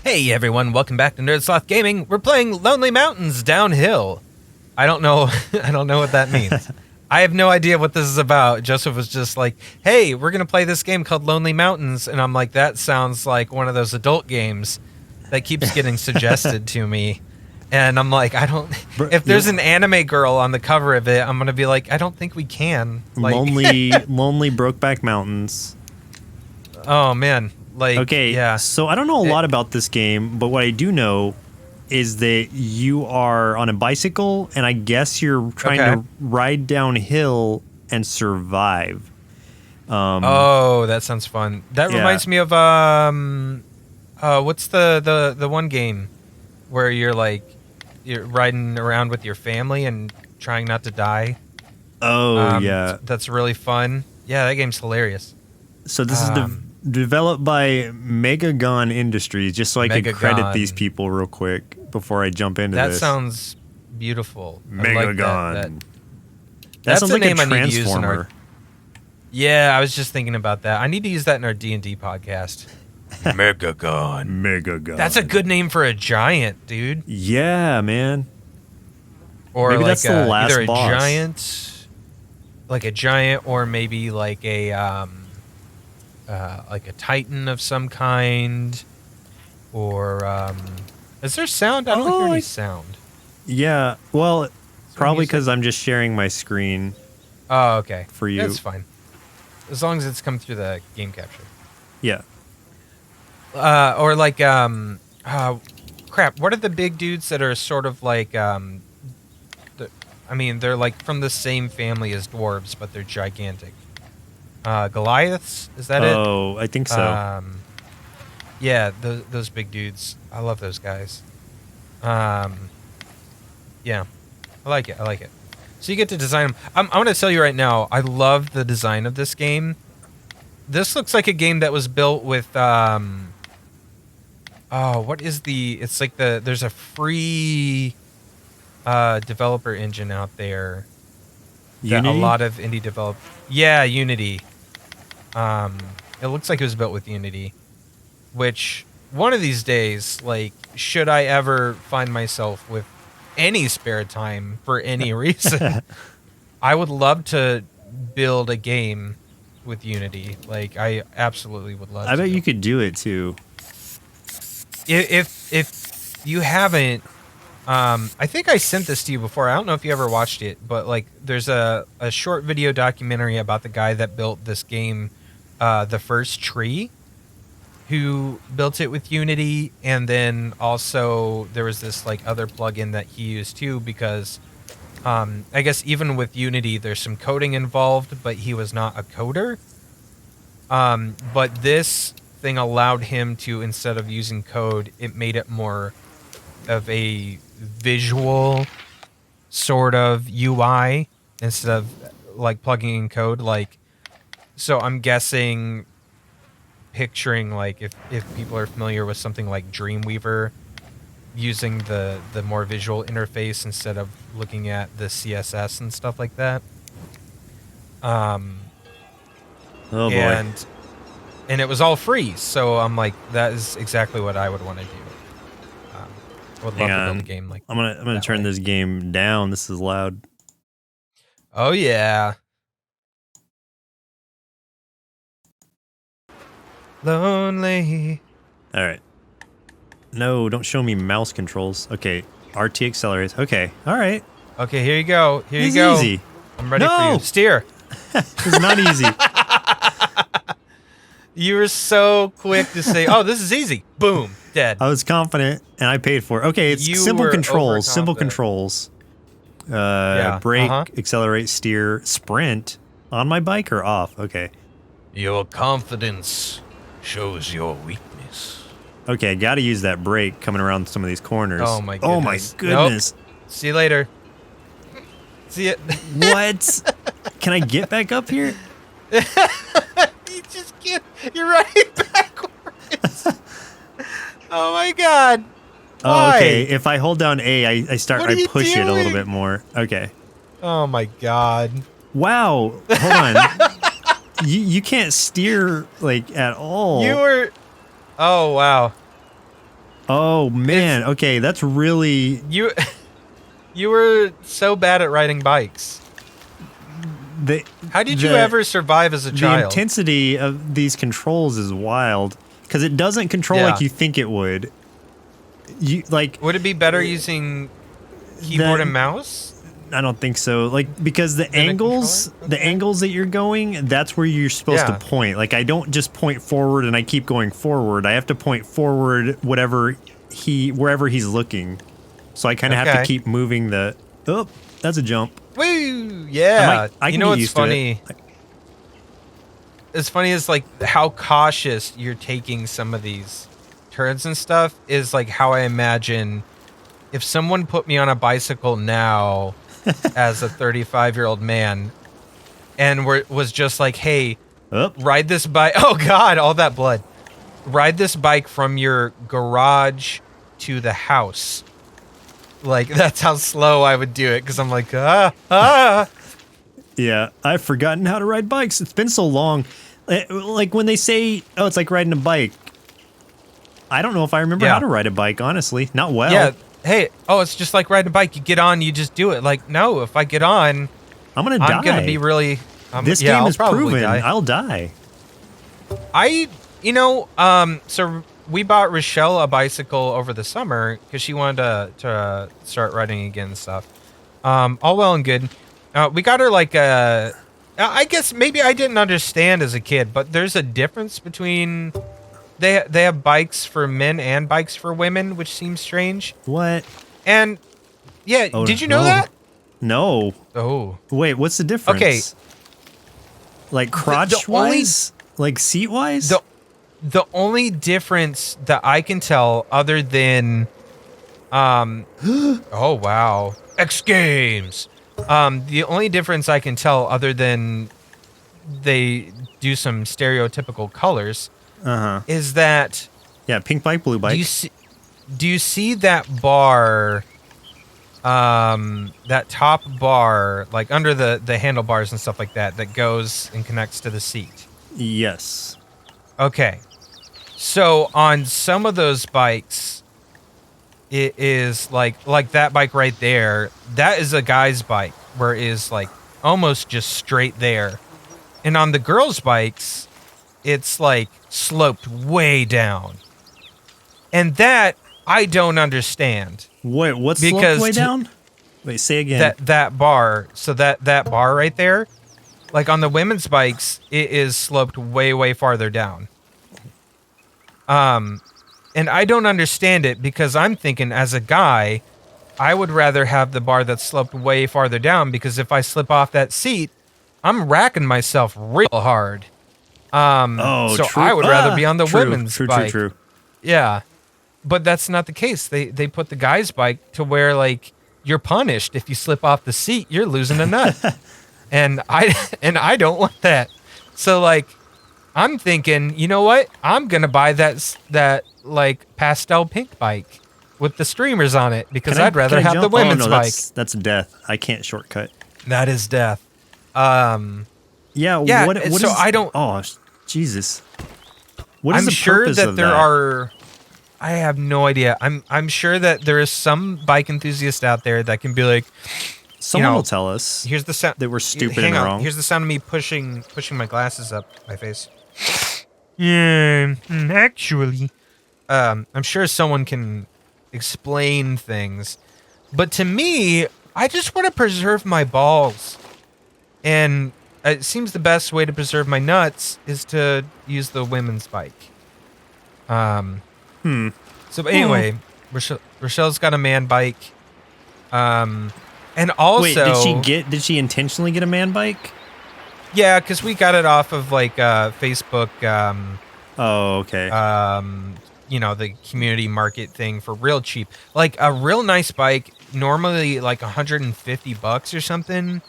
Hey everyone, welcome back to NerdSloth Gaming. We're playing Lonely Mountains Downhill. I don't know what that means. I have no idea what this is about. Joseph was just like, hey, we're going to play this game called Lonely Mountains. And I'm like, that sounds like one of those adult games that keeps getting suggested to me. And I'm like, if there's an anime girl on the cover of it, I'm going to be like, I don't think we can. Like, lonely Brokeback Mountains. Oh, man. Like, okay, yeah. So I don't know a lot about this game, but what I do know is that you are on a bicycle, and I guess you're trying to ride downhill and survive. Oh, that sounds fun. That reminds me of what's the one game where you're riding around with your family and trying not to die? Oh, yeah. That's really fun. Yeah, that game's hilarious. So this is developed by Megagon Industries, just so I could credit these people real quick before I jump into this. That sounds beautiful. Megagon. That sounds like a name Transformer. I need to use in our, yeah, I was just thinking about that. I need to use that in our D&D podcast. Megagon. That's a good name for a giant, dude. Yeah, man. Or maybe like that's the last either boss. a giant, or maybe like a titan of some kind, or is there sound? I don't hear any sound. Yeah, well, probably because I'm just sharing my screen. Oh, okay. For you, that's fine. As long as it's come through the game capture. Yeah. Or like crap. What are the big dudes that are sort of like they're like from the same family as dwarves, but they're gigantic. Goliaths, is that it? Oh, I think so. Yeah, those big dudes. I love those guys. Yeah, I like it. So you get to design them. I'm going to tell you right now, I love the design of this game. This looks like a game that was built with, it's like there's a free developer engine out there. Unity? A lot of indie Unity. It looks like it was built with Unity, which one of these days, like, should I ever find myself with any spare time for any reason, I would love to build a game with Unity. Like, I absolutely would love to. I bet you could do it too. If you haven't, I think I sent this to you before. I don't know if you ever watched it, but like, there's a short video documentary about the guy that built this game, The First Tree, who built it with Unity, and then also there was this like other plugin that he used too, because I guess even with Unity there's some coding involved, but he was not a coder. But this thing allowed him to, instead of using code, it made it more of a visual sort of UI instead of like plugging in code. Like, so I'm guessing, picturing like if people are familiar with something like Dreamweaver, using the more visual interface instead of looking at the CSS and stuff like that. Oh boy. And it was all free, so I'm like, that is exactly what I would want to do. I would love to build a game like. I'm gonna turn this game down. This is loud. Oh yeah. Lonely. All right. No, don't show me mouse controls. Okay, RT accelerates. Okay, all right. Okay, here you go. Here you This go. is easy. I'm ready for you. Steer. It's not easy. You were so quick to say, "Oh, this is easy." Boom, dead. I was confident, and I paid for it. Okay, it's simple controls. Simple overconfident. controls. Brake, accelerate, steer, sprint. On my bike or off? Okay. Your confidence shows your weakness. Okay, I got to use that brake coming around some of these corners. Oh my goodness. Oh my goodness. Nope. See you later. See it. What? Can I get back up here? You just can't. You're right backwards. Oh my god. Oh, Why? okay. If I hold down A, I push it a little doing? bit more. Okay. Oh my god. Wow. Hold on. You can't steer like at all. You were. Oh wow. Oh man. Okay, that's really. You. You were so bad at riding bikes. How did you ever survive as a child? The intensity of these controls is wild because it doesn't control like you think it would. Would it be better using keyboard and mouse? I don't think so. Like because the angles that you're going, that's where you're supposed to point. Like I don't just point forward and I keep going forward. I have to point forward wherever he's looking. So I kind of have to keep moving the. Oh, that's a jump. Woo! Yeah. I you can know get what's used to funny? It's funny is like how cautious you're taking some of these turns and stuff is like how I imagine if someone put me on a bicycle now as a 35-year-old man and was just like, hey, ride this bike. Oh God, all that blood. Ride this bike from your garage to the house. Like, that's how slow I would do it, because I'm like, Yeah, I've forgotten how to ride bikes. It's been so long. Like, when they say, oh, it's like riding a bike, I don't know if I remember how to ride a bike, honestly. Not well. Yeah, hey, it's just like riding a bike. You get on, you just do it. Like, no, if I get on, I'm going to die. I'm going to be really... this game is proven. I'll die. So we bought Rochelle a bicycle over the summer because she wanted to start riding again and stuff. All well and good. We got her like I guess maybe I didn't understand as a kid, but there's a difference between they have bikes for men and bikes for women, which seems strange. What? And yeah, did you know that? No. Oh. Wait, what's the difference? Okay. Like crotch wise? Like seat wise? The only difference that I can tell other than oh wow. X Games. The only difference I can tell other than they do some stereotypical colors is that pink bike, blue bike. Do you see that bar that top bar like under the handlebars and stuff like that goes and connects to the seat? Yes. Okay. So on some of those bikes, it is like that bike right there. That is a guy's bike where it is like almost just straight there. And on the girls' bikes, it's like sloped way down. And that I don't understand. Wait, what's sloped way down? Wait, say again. That bar. So that bar right there, like on the women's bikes, it is sloped way, way farther down. And I don't understand it because I'm thinking as a guy, I would rather have the bar that's sloped way farther down because if I slip off that seat, I'm racking myself real hard. So true. I would rather be on the women's bike. True. Yeah. But that's not the case. They put the guy's bike to where like you're punished if you slip off the seat, you're losing a nut. and I don't want that. So like I'm thinking, you know what? I'm going to buy that like pastel pink bike with the streamers on it because I'd rather have the women's bike. That's death. I can't shortcut. That is death. Yeah. What so is, I don't. Oh, Jesus. What is I'm the sure purpose that of there that? are. I have no idea. I'm sure that there is some bike enthusiast out there that can be like. Someone will tell us. Here's the sound. That we're stupid hang and on. wrong. Here's the sound of me pushing my glasses up my face. Yeah, actually, I'm sure someone can explain things, but to me, I just want to preserve my balls, and it seems the best way to preserve my nuts is to use the women's bike. So anyway, Rochelle's got a man bike, and also wait, did she intentionally get a man bike? Yeah, because we got it off of like Facebook. Oh, okay. The community market thing for real cheap. Like a real nice bike, normally like $150 or something.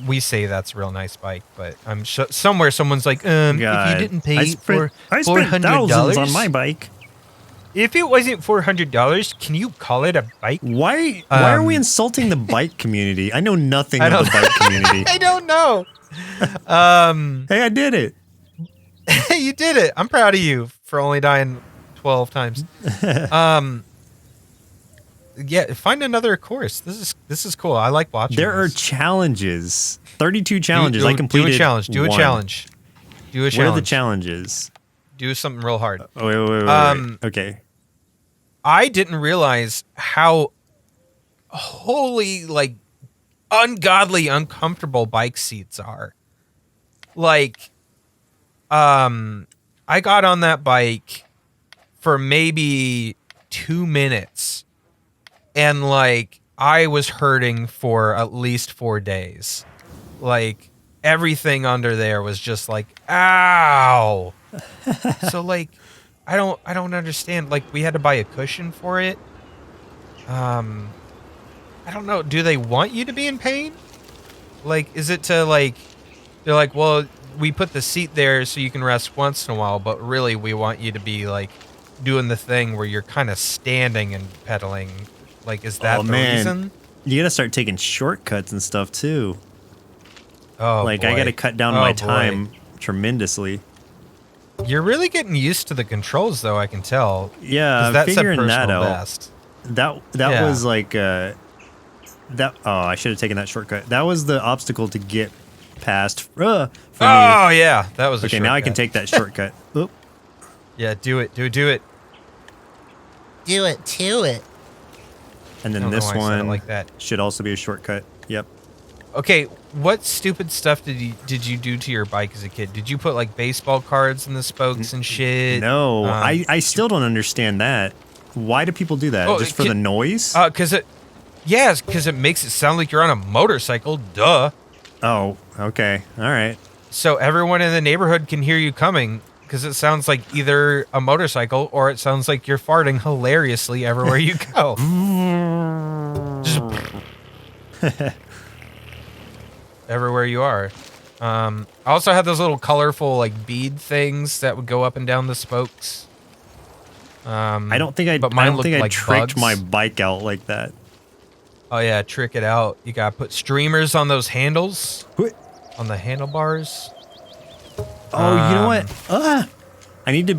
We say that's a real nice bike, but I'm somewhere someone's like, if you didn't pay I spent thousands on my bike. If it wasn't $400, can you call it a bike? Why are we insulting the bike community? I know nothing of the bike community. I don't know. Hey, I did it. You did it. I'm proud of you for only dying 12 times. Yeah, find another course. This is cool. I like watching. There are challenges. 32 challenges. I completed. Do a challenge. Do a challenge. What are the challenges? Do something real hard. Wait. Okay. I didn't realize how wholly ungodly uncomfortable bike seats are. Like, I got on that bike for maybe 2 minutes, and I was hurting for at least 4 days. Like, everything under there was just ow. So I don't understand. We had to buy a cushion for it. I don't know. Do they want you to be in pain? Is it to they're well, we put the seat there so you can rest once in a while, but really we want you to be doing the thing where you're kind of standing and pedaling. Is that the reason? You gotta start taking shortcuts and stuff too. Oh, I gotta cut down my time tremendously. You're really getting used to the controls, though. I can tell. Yeah, I'm figuring that out. Best. That was that. Oh, I should have taken that shortcut. That was the obstacle to get past. For me. Yeah, that was okay. Now I can take that shortcut. Oop. Yeah, do it. Do it to it. And then this one should also be a shortcut. Yep. Okay, what stupid stuff did you do to your bike as a kid? Did you put baseball cards in the spokes and shit? No, I still don't understand that. Why do people do that? Just for the noise? Because it makes it sound like you're on a motorcycle. Duh. Oh, okay. All right. So everyone in the neighborhood can hear you coming, because it sounds like either a motorcycle or it sounds like you're farting hilariously everywhere you go. Just everywhere you are. I also had those little colorful bead things that would go up and down the spokes. I don't think I tricked my bike out like that. Oh yeah, trick it out. You gotta put streamers on those handles, on the handlebars. Oh, you know what? I need to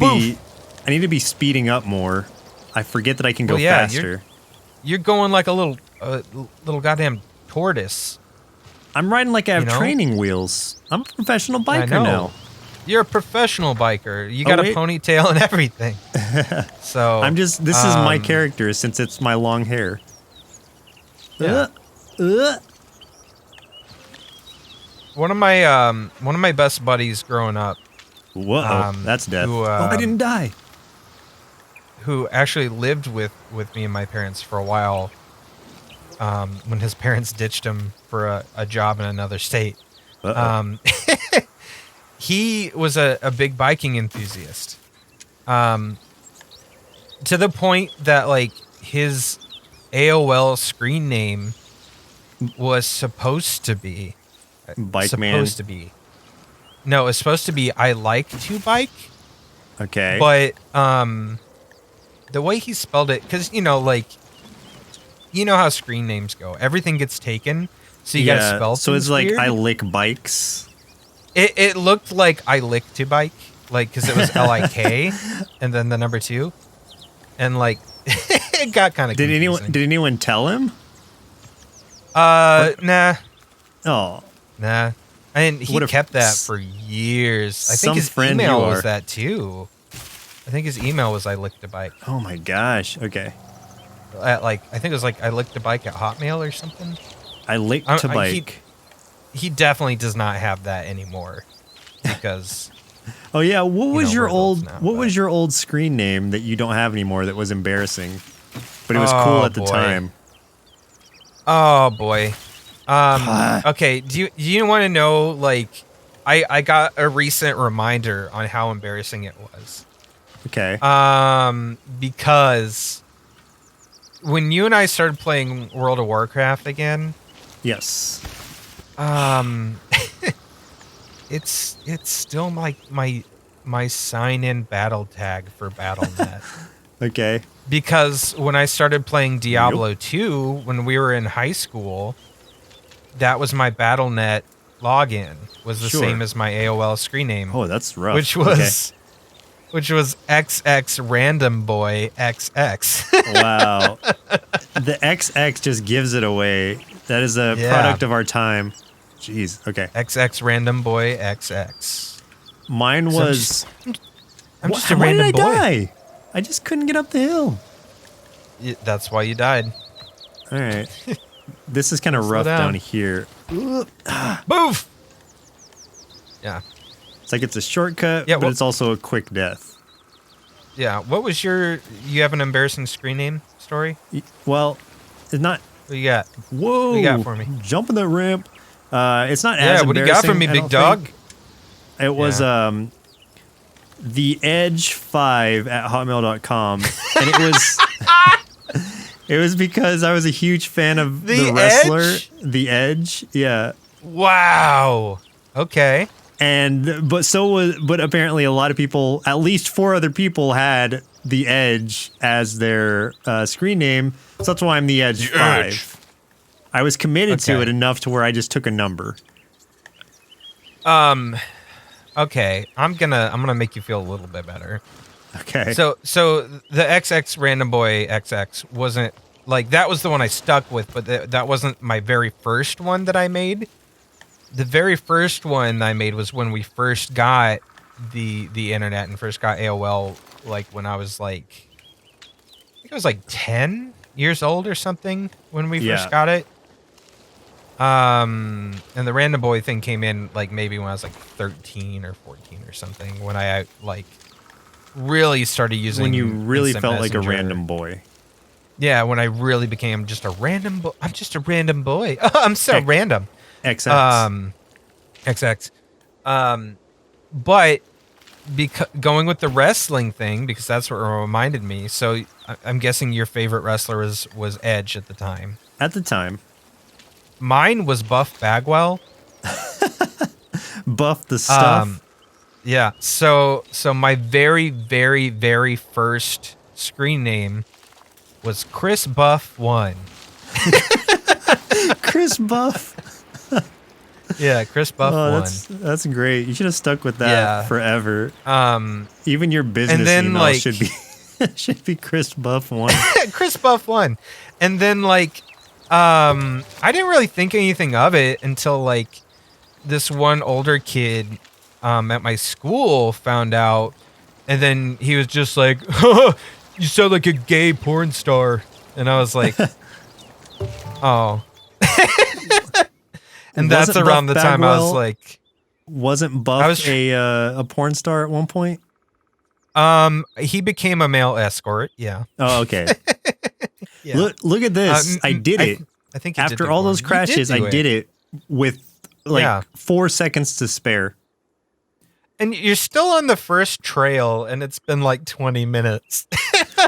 be speeding up more. I forget that I can go faster. You're going like a little goddamn tortoise. I'm riding like I have training wheels. I'm a professional biker now. You're a professional biker. You got a ponytail and everything. So this is my character since it's my long hair. Yeah. One of my best buddies growing up. Whoa, that's death. I didn't die. Who actually lived with me and my parents for a while. When his parents ditched him for a job in another state. He was a big biking enthusiast. To the point that his AOL screen name was supposed to be Bike Man. No, it's supposed to be I like to bike. Okay. But the way he spelled it, because you know how screen names go. Everything gets taken, so you gotta spell. So it's weird. I lick bikes. It looked like I lick to bike, because it was LIK and then the number 2, and it got kind of. Did anyone tell him? Nah. Oh. Nah. And he kept that for years. I think his email was that too. I think his email was I licked a bike. Oh my gosh. Okay. At I think it was I licked a bike at Hotmail or something. I licked a bike. He definitely does not have that anymore because. Oh yeah, what was your old screen name that you don't have anymore that was embarrassing, but it was cool at the time? Oh boy. Okay, do you want to know I got a recent reminder on how embarrassing it was. Okay. Because when you and I started playing World of Warcraft again. Yes. It's still my sign-in battle tag for Battle.net. Okay. Because when I started playing Diablo 2 when we were in high school, that was my Battle.net login was the same as my AOL screen name. Oh, that's rough. Which was XX Random Boy XX. Wow. The XX just gives it away. That is a product of our time. Jeez. Okay. XX Random Boy XX. Mine was. I'm just a random boy. Why did I die? I just couldn't get up the hill. That's why you died. All right. This is kind of rough down here. Move! Yeah. It's like it's a shortcut, but it's also a quick death. Yeah. What was you have an embarrassing screen name story? Well, it's not. What you got? Whoa. What you got for me? Jumping that ramp. It's not as embarrassing. Yeah, what do you got for me, big dog? It was the edge5@hotmail.com, and it was because I was a huge fan of the wrestler, Edge? The Edge. Yeah. Wow. Okay. But apparently a lot of people, at least 4 other people, had the Edge as their screen name. So that's why I'm the Edge 5. I was committed to it enough to where I just took a number. Okay, I'm gonna make you feel a little bit better. Okay. So the XX Random Boy XX wasn't like that was the one I stuck with, but that wasn't my very first one that I made. The very first one I made was when we first got the internet and first got AOL. Like when I was like, I think I was like 10 years old or something when we first got it. And the Random Boy thing came in like maybe when I was like 13 or 14 or something, when I like really started using. When you really felt Messenger. like a random boy. Yeah, when I really became just a random boy. I'm just a random boy. I'm so random. XX. XX. But going with the wrestling thing, because that's what reminded me. So I'm guessing your favorite wrestler was Edge at the time. At the time. Mine was Buff Bagwell. Buff the stuff. Yeah. So my very, very, very first screen name was Chris Buff 1. Chris Buff. Yeah, Chris Buff 1. That's great. You should have stuck with that forever. Even your business email should be Chris Buff 1. Chris Buff 1. And then I didn't really think anything of it until like this one older kid at my school found out, and then he was just like, "You sound like a gay porn star," and I was like, "Oh." And that's around the time I was like, wasn't Buff a porn star at one point? He became a male escort. Yeah. Oh, okay. Yeah. Look at this. I did it. I think after all those crashes, I did it with 4 seconds to spare. And you're still on the first trail, and it's been like 20 minutes.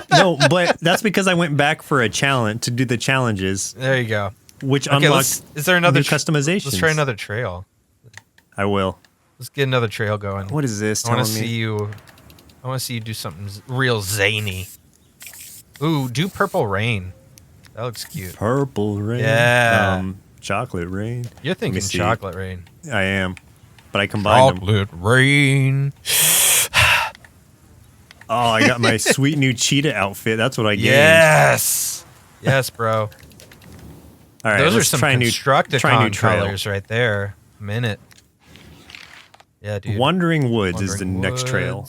No, but that's because I went back for a challenge to do the challenges. There you go. Which unlocks is there another new customizations. Let's try another trail. I will. Let's get another trail going. What is this? I want to see you do something real zany. Ooh, do Purple Rain. That looks cute. Purple Rain. Yeah. Chocolate Rain. You're thinking Chocolate Rain. I am. But I combined Chocolate Rain. Oh, I got my sweet new cheetah outfit. That's what I gained. Yes. Yes, bro. All right, those are some Constructicon colors right there. A minute. Yeah, dude. Wandering Woods is the next trail.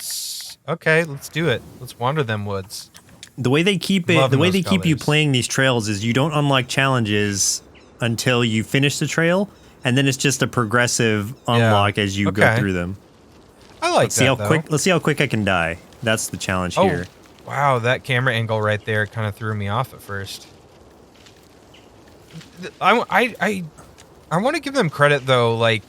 Okay, let's do it. Let's wander them woods. The way they keep you playing these trails is you don't unlock challenges until you finish the trail, and then it's just a progressive unlock as you go through them. I like that. Let's see how quick I can die. That's the challenge here. Wow, that camera angle right there kind of threw me off at first. I want to give them credit though. Like,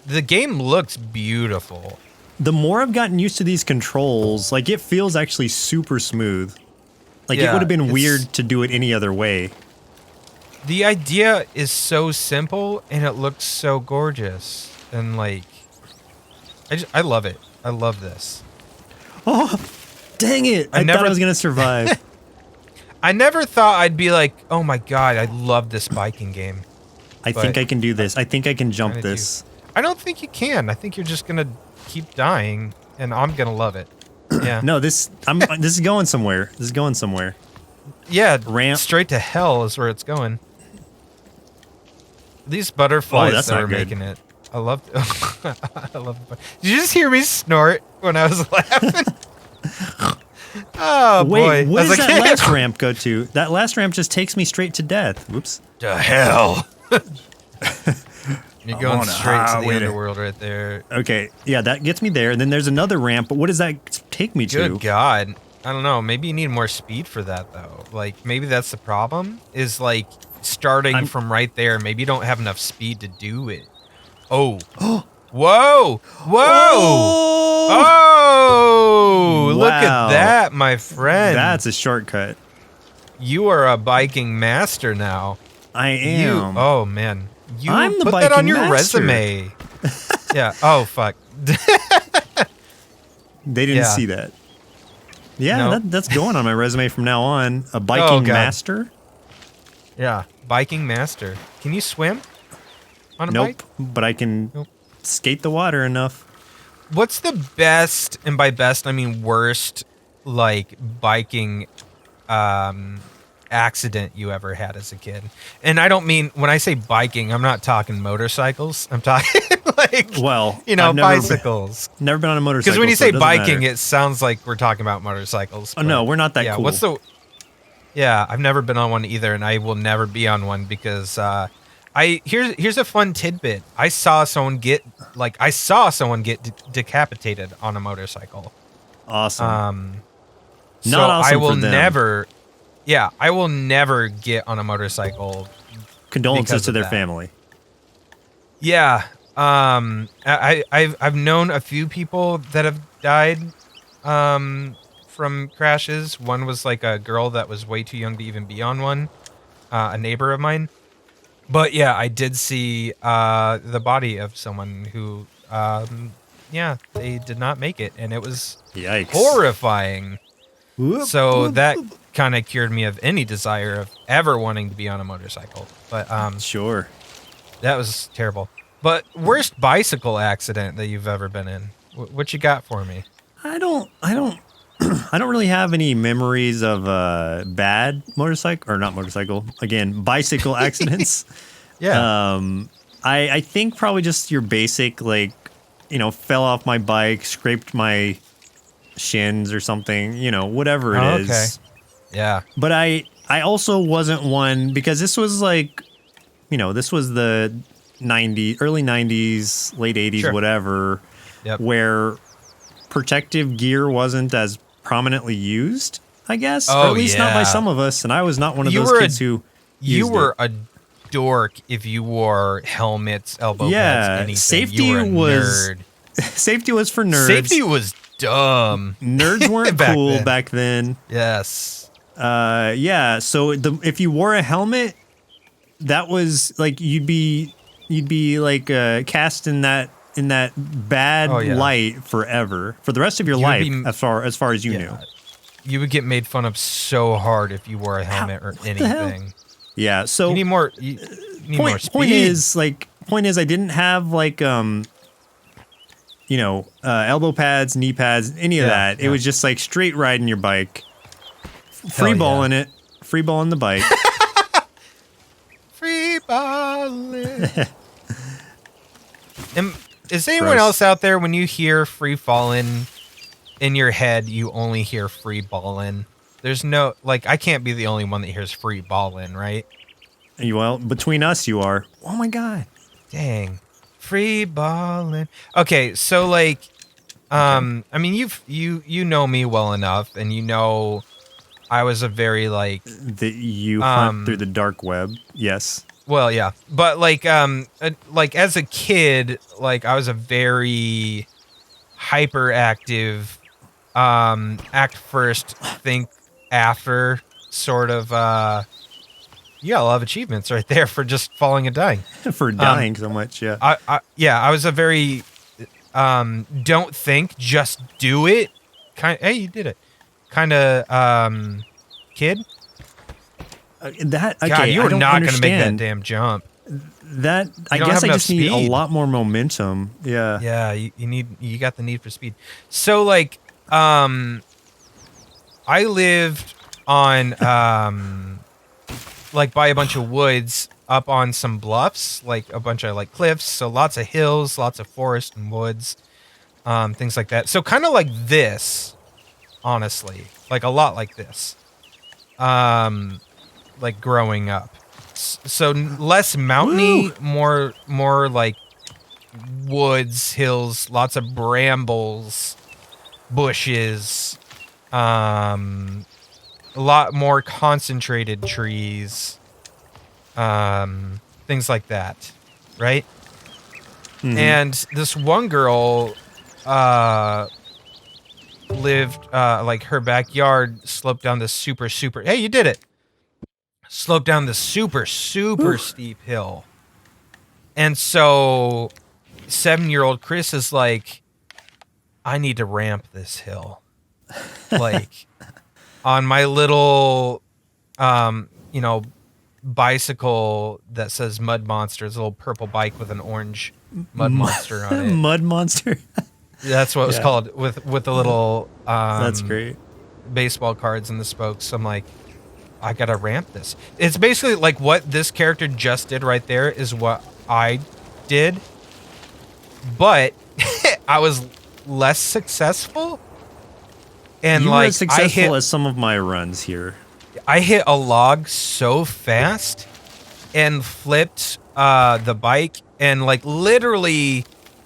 the game looks beautiful. The more I've gotten used to these controls, like it feels actually super smooth. Like it would have been weird to do it any other way. The idea is so simple and it looks so gorgeous. And like, I love it. I love this. Oh, dang it. I thought I was going to survive. I never thought I'd be like, oh my God, I love this biking game. I think I can do this. I think I can jump this. I don't think you can. I think you're just gonna keep dying, and I'm gonna love it. Yeah. No, this is going somewhere. This is going somewhere. Yeah, ramp straight to hell is where it's going. These butterflies that are making it. I love. I love. Did you just hear me snort when I was laughing? Oh wait, boy! What does that last ramp go to? That last ramp just takes me straight to death. Whoops. To hell. You're going straight to the underworld right there. Okay, yeah, that gets me there. And then there's another ramp, but what does that take me to? Good God. I don't know. Maybe you need more speed for that, though. Like, maybe that's the problem, is, like, starting from right there. Maybe you don't have enough speed to do it. Oh. Whoa! Whoa! Oh! Look at that, my friend. That's a shortcut. You are a biking master now. I am. Oh, man. I'm the put that on your resume. Yeah. Oh, fuck. They didn't see that. Yeah, that's going on my resume from now on. A biking master? Yeah, biking master. Can you swim on a bike? Nope, but I can skate the water enough. What's the best, and by best I mean worst, like, biking accident you ever had as a kid? And I don't mean, when I say biking, I'm not talking motorcycles. I'm talking like, bicycles. Never been on a motorcycle. Because when you say biking, it sounds like we're talking about motorcycles. Oh no, we're not that cool. I've never been on one either, and I will never be on one because here's a fun tidbit. I saw someone get decapitated on a motorcycle. Awesome. So I will never. Yeah, I will never get on a motorcycle. Condolences to their family. Yeah, I've known a few people that have died from crashes. One was like a girl that was way too young to even be on one, a neighbor of mine. But yeah, I did see the body of someone who, they did not make it, and it was horrifying. So that kind of cured me of any desire of ever wanting to be on a motorcycle. But sure, that was terrible. But worst bicycle accident that you've ever been in? What you got for me? I don't I don't really have any memories of bad bicycle accidents. Yeah. I think probably just your basic, like, fell off my bike, scraped my shins or something, whatever it is. Okay. Yeah. But I also wasn't one, because this was like, this was the early 90s, late 80s, whatever, where protective gear wasn't as prominently used, I guess, or at least not by some of us, and I was not one of those kids who used it. A dork if you wore helmets, elbow pads, anything. Safety was safety was for nerds. Safety was dumb. Nerds weren't cool back then. Yes. So if you wore a helmet, that was like you'd be like cast in that bad light forever for the rest of your life, as far as you knew. You would get made fun of so hard if you wore a helmet or anything. Yeah, so you need more. You need more speed. Point is, I didn't have like elbow pads, knee pads, any of that. It was just like straight riding your bike, free balling it, free balling the bike. Free balling. Is anyone else out there, when you hear free fallin', in your head, you only hear free ballin'? There's no, like, I can't be the only one that hears free ballin', right? Well, between us, you are. Oh my God. Dang. Free ballin'. Okay, so, like, I mean, you know me well enough, and you know I was a very, like... you hunt through the dark web, yes. Well, yeah, but like as a kid, like I was a very hyperactive, act first, think after sort of. You got a lot of achievements right there for just falling and dying. For dying so much, yeah. I was a very don't think, just do it. Hey, you did it. Kind of kid. God, you were not going to make that damn jump. I guess I just need a lot more momentum. Yeah. Yeah, you got the need for speed. So like I lived on like by a bunch of woods up on some bluffs, like a bunch of like cliffs, so lots of hills, lots of forest and woods, things like that. So kind of like this, honestly, like a lot like this. Like growing up. So less mountainy, more like woods, hills, lots of brambles, bushes, a lot more concentrated trees, things like that, right? Mm-hmm. And this one girl lived like her backyard sloped down this super hey, you did it, sloped down this super steep hill. And so 7-year-old Chris is like, I need to ramp this hill. Like on my little bicycle that says Mud Monster. It's a little purple bike with an orange mud monster on it. Mud Monster? That's what it was called, with the little that's great, baseball cards and the spokes. I'm like, I gotta ramp this. It's basically like what this character just did right there is what I did, but I was less successful. And you like were as successful as some of my runs here. I hit a log so fast and flipped the bike, and like literally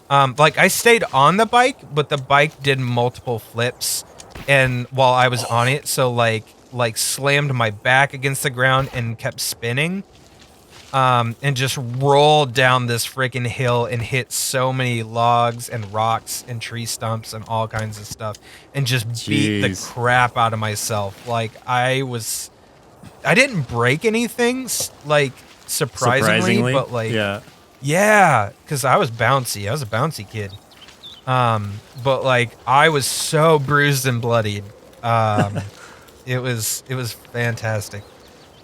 like I stayed on the bike, but the bike did multiple flips and while I was on it, so like slammed my back against the ground and kept spinning, and just rolled down this freaking hill and hit so many logs and rocks and tree stumps and all kinds of stuff, and just beat the crap out of myself. Like I didn't break anything, like surprisingly, but like yeah, because I was bouncy. I was a bouncy kid. But like I was so bruised and bloodied. It was fantastic.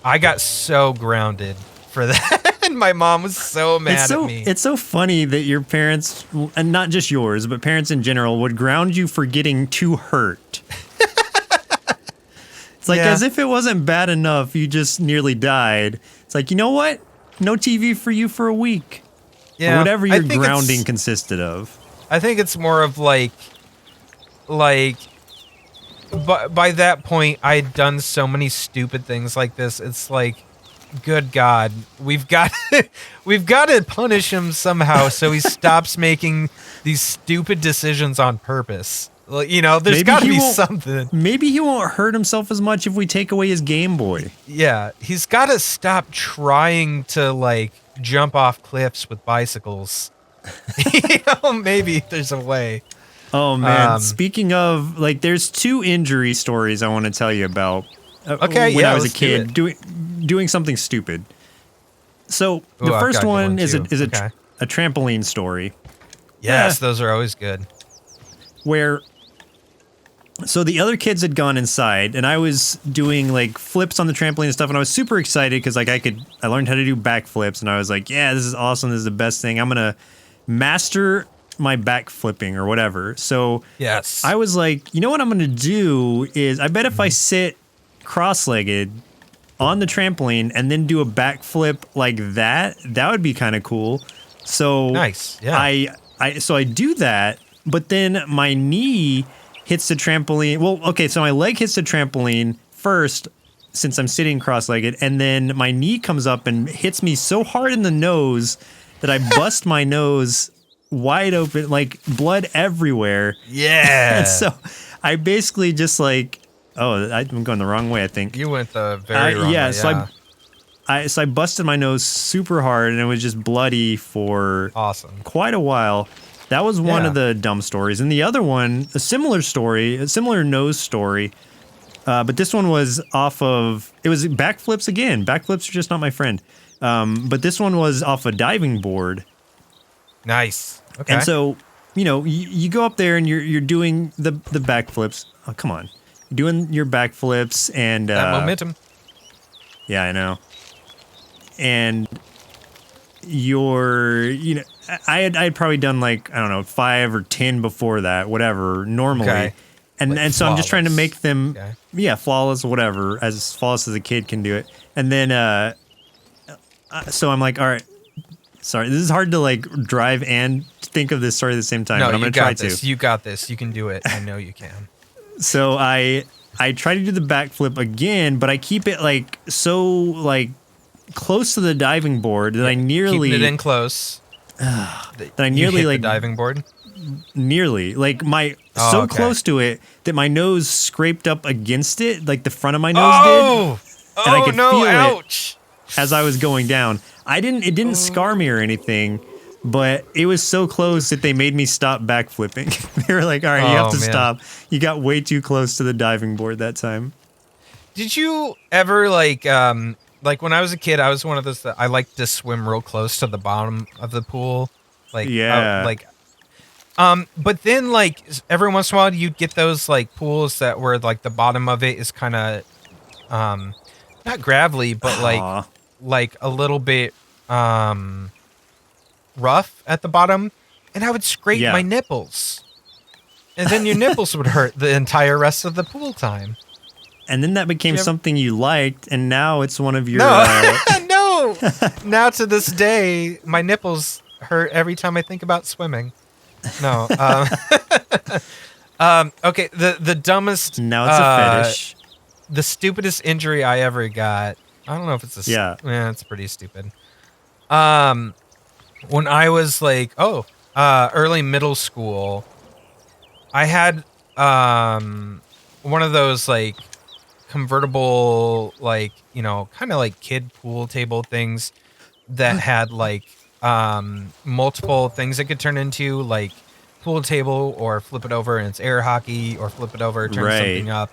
I got so grounded for that. And my mom was so mad at me. It's so funny that your parents, and not just yours, but parents in general, would ground you for getting too hurt. It's like as if it wasn't bad enough, you just nearly died. It's like, you know what? No TV for you for a week. Yeah. Or whatever your grounding consisted of. I think it's more of like but by that point, I had done so many stupid things like this. It's like, good God, we've got to punish him somehow so he stops making these stupid decisions on purpose. Like, you know, there's got to be something. Maybe he won't hurt himself as much if we take away his Game Boy. Yeah, he's got to stop trying to like jump off cliffs with bicycles. You know, maybe there's a way. Oh man! Speaking of, like, there's 2 injury stories I want to tell you about. When I was a kid, doing something stupid. So the first one is a trampoline story. Yes, those are always good. So the other kids had gone inside, and I was doing like flips on the trampoline and stuff, and I was super excited because like I learned how to do backflips, and I was like, yeah, this is awesome. This is the best thing. I'm gonna master my back flipping or whatever. So yes, I was like, you know what I'm gonna do is, I bet if I sit cross-legged on the trampoline and then do a backflip like that would be kind of cool. So nice. Yeah. I do that, but then my knee hits the trampoline. Well, okay, so my leg hits the trampoline first since I'm sitting cross-legged, and then my knee comes up and hits me so hard in the nose that I bust my nose wide open, like blood everywhere. Yeah. And so I basically just like, I'm going the wrong way, I think. You went the very wrong way. Yeah. So I busted my nose super hard, and it was just bloody for quite a while. That was one of the dumb stories. And the other one, a similar nose story, but this one was it was backflips again. Backflips are just not my friend. But this one was off a diving board. Nice. Okay. And so, you go up there and you're doing the backflips. Oh, come on. You're doing your backflips and... that momentum. Yeah, I know. And I had probably done like, I don't know, 5 or 10 before that, whatever, normally. Okay. And like so I'm just trying to make them, okay. Flawless, whatever, as flawless as a kid can do it. And then, so I'm like, all right, sorry, this is hard to like drive and think of this story at the same time, but I'm going to try to. You got this. You can do it. I know you can. So I try to do the backflip again, but I keep it like so like close to the diving board that I nearly keeping it in close. That I nearly hit like the diving board. Nearly like close to it that my nose scraped up against it, like the front of my nose did, and I could feel ouch. It as I was going down. It didn't scar me or anything, but it was so close that they made me stop backflipping. They were like, "All right, you have to stop. You got way too close to the diving board that time." Did you ever like when I was a kid, I was one of those that I liked to swim real close to the bottom of the pool, like but then like every once in a while you'd get those like pools that were like the bottom of it is kind of not gravelly, but like a little bit rough at the bottom, and I would scrape my nipples, and then your nipples would hurt the entire rest of the pool time. And then that became something you liked, and now it's one of your no. Now to this day, my nipples hurt every time I think about swimming. No. Okay. The dumbest. Now it's a fetish. The stupidest injury I ever got. I don't know if it's it's pretty stupid. When I was like early middle school, I had one of those like convertible like kind of like kid pool table things that had like multiple things it could turn into, like pool table, or flip it over and it's air hockey, or flip it over, turn something up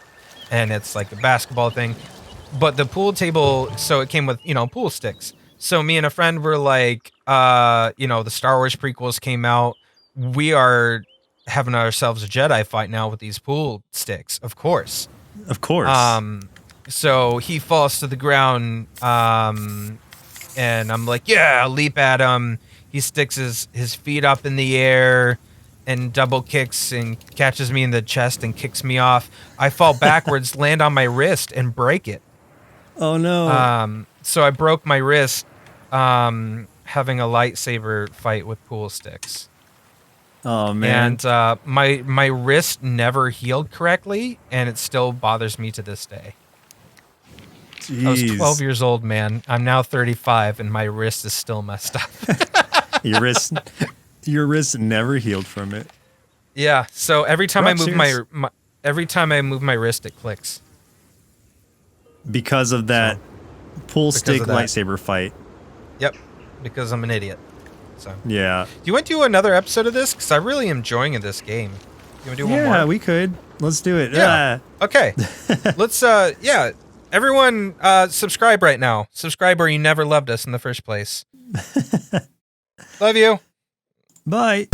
and it's like a basketball thing. But the pool table, so it came with pool sticks. So me and a friend were like, the Star Wars prequels came out, we are having ourselves a Jedi fight now with these pool sticks, of course. So he falls to the ground, and I'm like, yeah, leap at him. He sticks his feet up in the air and double kicks and catches me in the chest and kicks me off. I fall backwards, land on my wrist, and break it. Oh, no. So I broke my wrist having a lightsaber fight with pool sticks. Oh, man. And my wrist never healed correctly, and it still bothers me to this day. Jeez. I was 12 years old, man. I'm now 35, and my wrist is still messed up. Your wrist never healed from it. Yeah. So every time I move my wrist, it clicks. Because of that pool stick lightsaber fight. Yep. Because I'm an idiot. So. Yeah. Do you want to do another episode of this? Because I really am enjoying this game. You want to do one more? Yeah, we could. Let's do it. Yeah. Okay. Let's. Everyone, subscribe right now. Subscribe or you never loved us in the first place. Love you. Bye.